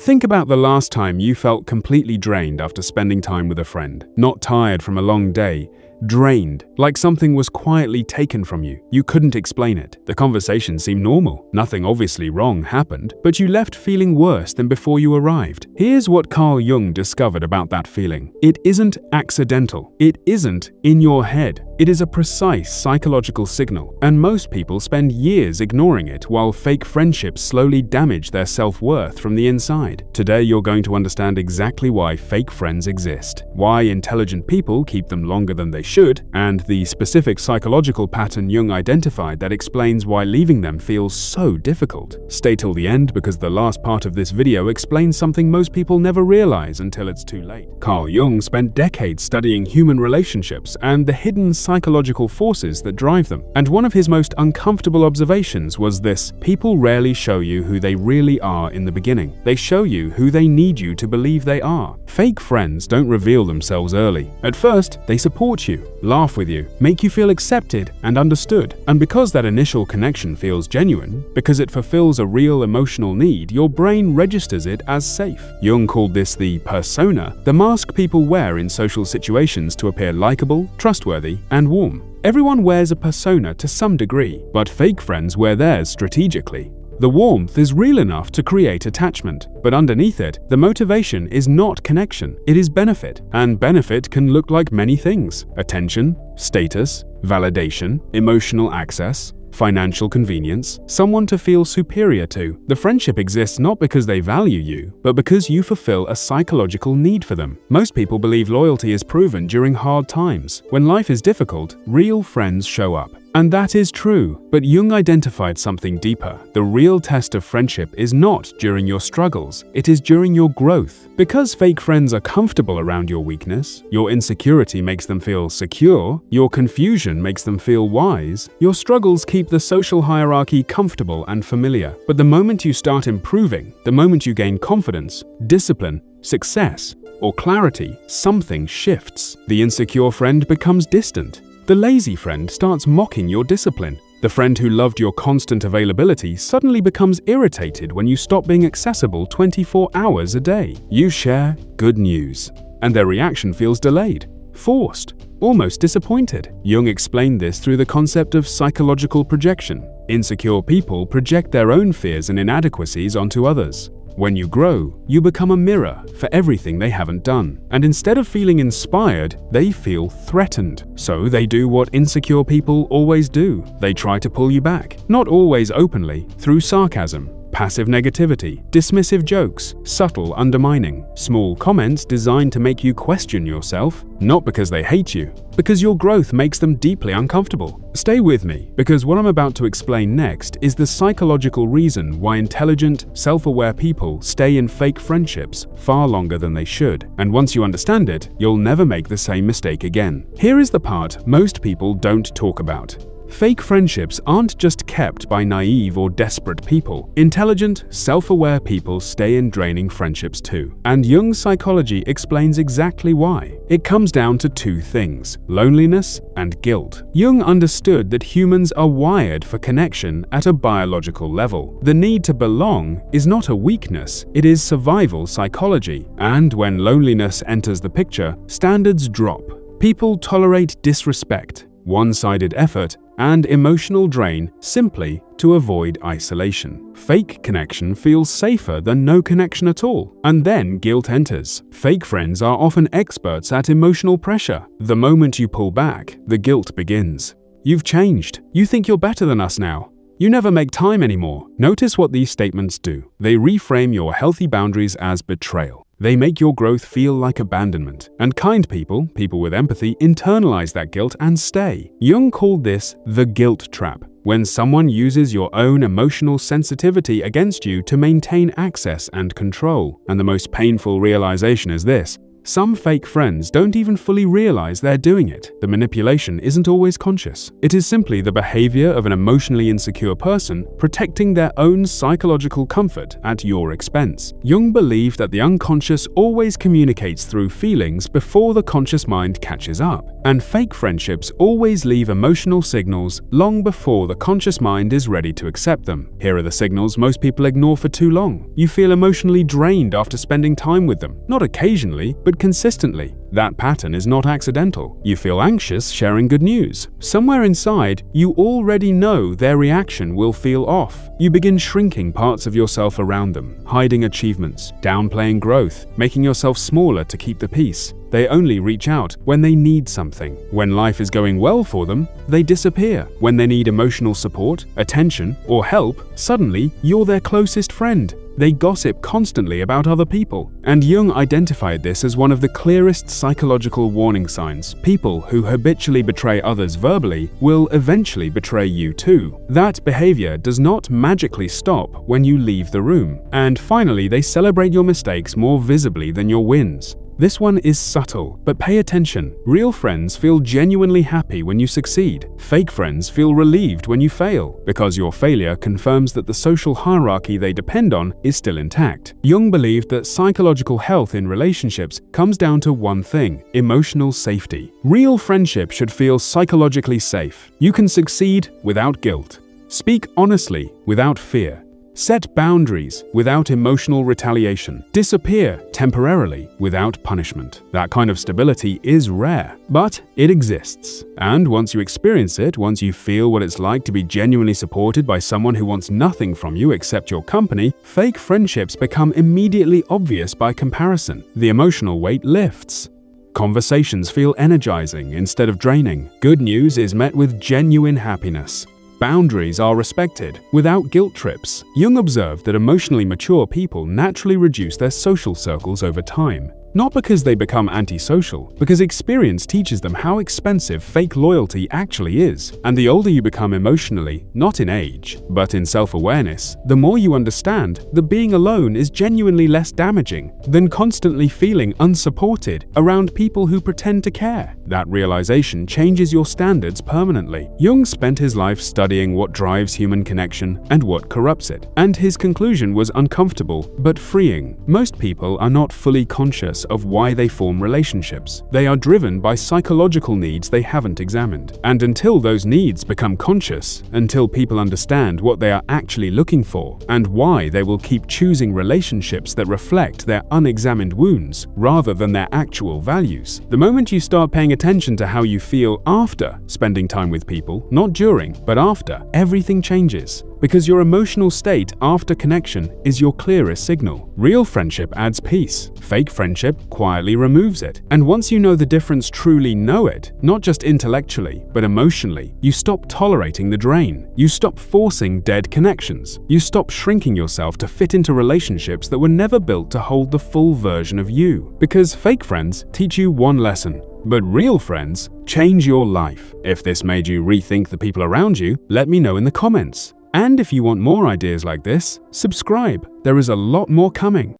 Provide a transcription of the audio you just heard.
Think about the last time you felt completely drained after spending time with a friend. Not tired from a long day, drained, like something was quietly taken from you. You couldn't explain it. The conversation seemed normal. Nothing obviously wrong happened, but you left feeling worse than before you arrived. Here's what Jung discovered about that feeling. It isn't accidental. It isn't in your head. It is a precise psychological signal, and most people spend years ignoring it while fake friendships slowly damage their self-worth from the inside. Today, you're going to understand exactly why fake friends exist, why intelligent people keep them longer than they should, and the specific psychological pattern Jung identified that explains why leaving them feels so difficult. Stay till the end because the last part of this video explains something most people never realize until it's too late. Jung spent decades studying human relationships and the hidden psychological forces that drive them. And one of his most uncomfortable observations was this: people rarely show you who they really are in the beginning. They show you who they need you to believe they are. Fake friends don't reveal themselves early. At first, they support you, laugh with you, make you feel accepted and understood. And because that initial connection feels genuine, because it fulfills a real emotional need, your brain registers it as safe. Jung called this the persona, the mask people wear in social situations to appear likable, trustworthy, and warm. Everyone wears a persona to some degree, but fake friends wear theirs strategically. The warmth is real enough to create attachment, but underneath it, the motivation is not connection, it is benefit. And benefit can look like many things: attention, status, validation, emotional access, financial convenience, someone to feel superior to. The friendship exists not because they value you, but because you fulfill a psychological need for them. Most people believe loyalty is proven during hard times. When life is difficult, real friends show up. And that is true, but Jung identified something deeper. The real test of friendship is not during your struggles, it is during your growth. Because fake friends are comfortable around your weakness, your insecurity makes them feel secure, your confusion makes them feel wise, your struggles keep the social hierarchy comfortable and familiar. But the moment you start improving, the moment you gain confidence, discipline, success, or clarity, something shifts. The insecure friend becomes distant. The lazy friend starts mocking your discipline. The friend who loved your constant availability suddenly becomes irritated when you stop being accessible 24 hours a day. You share good news, and their reaction feels delayed, forced, almost disappointed. Jung explained this through the concept of psychological projection. Insecure people project their own fears and inadequacies onto others. When you grow, you become a mirror for everything they haven't done. And instead of feeling inspired, they feel threatened. So they do what insecure people always do. They try to pull you back. Not always openly, through sarcasm, passive negativity, dismissive jokes, subtle undermining, small comments designed to make you question yourself, not because they hate you, because your growth makes them deeply uncomfortable. Stay with me, because what I'm about to explain next is the psychological reason why intelligent, self-aware people stay in fake friendships far longer than they should. And once you understand it, you'll never make the same mistake again. Here is the part most people don't talk about. Fake friendships aren't just kept by naive or desperate people. Intelligent, self-aware people stay in draining friendships too. And Jung's psychology explains exactly why. It comes down to two things: loneliness and guilt. Jung understood that humans are wired for connection at a biological level. The need to belong is not a weakness, it is survival psychology. And when loneliness enters the picture, standards drop. People tolerate disrespect, one-sided effort, and emotional drain simply to avoid isolation. Fake connection feels safer than no connection at all. And then guilt enters. Fake friends are often experts at emotional pressure. The moment you pull back, the guilt begins. You've changed. You think you're better than us now. You never make time anymore. Notice what these statements do. They reframe your healthy boundaries as betrayal. They make your growth feel like abandonment. And kind people, people with empathy, internalize that guilt and stay. Jung called this the guilt trap, when someone uses your own emotional sensitivity against you to maintain access and control. And the most painful realization is this: Some fake friends don't even fully realize they're doing it. The manipulation isn't always conscious. It is simply the behavior of an emotionally insecure person protecting their own psychological comfort at your expense. Jung believed that the unconscious always communicates through feelings before the conscious mind catches up, and fake friendships always leave emotional signals long before the conscious mind is ready to accept them. Here are the signals most people ignore for too long. You feel emotionally drained after spending time with them, not occasionally, but consistently. That pattern is not accidental. You feel anxious sharing good news. Somewhere inside, you already know their reaction will feel off. You begin shrinking parts of yourself around them, hiding achievements, downplaying growth, making yourself smaller to keep the peace. They only reach out when they need something. When life is going well for them, they disappear. When they need emotional support, attention, or help, suddenly you're their closest friend. They gossip constantly about other people. And Jung identified this as one of the clearest psychological warning signs. People who habitually betray others verbally will eventually betray you too. That behavior does not magically stop when you leave the room. And finally, they celebrate your mistakes more visibly than your wins. This one is subtle, but pay attention. Real friends feel genuinely happy when you succeed. Fake friends feel relieved when you fail, because your failure confirms that the social hierarchy they depend on is still intact. Jung believed that psychological health in relationships comes down to one thing: emotional safety. Real friendship should feel psychologically safe. You can succeed without guilt. Speak honestly without fear. Set boundaries without emotional retaliation. Disappear temporarily without punishment. That kind of stability is rare, but it exists. And once you experience it, once you feel what it's like to be genuinely supported by someone who wants nothing from you except your company, fake friendships become immediately obvious by comparison. The emotional weight lifts. Conversations feel energizing instead of draining. Good news is met with genuine happiness. Boundaries are respected without guilt trips. Jung observed that emotionally mature people naturally reduce their social circles over time. Not because they become antisocial, because experience teaches them how expensive fake loyalty actually is. And the older you become emotionally, not in age, but in self-awareness, the more you understand that being alone is genuinely less damaging than constantly feeling unsupported around people who pretend to care. That realization changes your standards permanently. Jung spent his life studying what drives human connection and what corrupts it, and his conclusion was uncomfortable but freeing. Most people are not fully conscious of why they form relationships. They are driven by psychological needs they haven't examined. And until those needs become conscious, until people understand what they are actually looking for, and why they will keep choosing relationships that reflect their unexamined wounds rather than their actual values, the moment you start paying attention to how you feel after spending time with people, not during, but after, everything changes. Because your emotional state after connection is your clearest signal. Real friendship adds peace. Fake friendship quietly removes it. And once you know the difference, truly know it, not just intellectually, but emotionally, you stop tolerating the drain. You stop forcing dead connections. You stop shrinking yourself to fit into relationships that were never built to hold the full version of you. Because fake friends teach you one lesson, but real friends change your life. If this made you rethink the people around you, let me know in the comments. And if you want more ideas like this, subscribe. There is a lot more coming.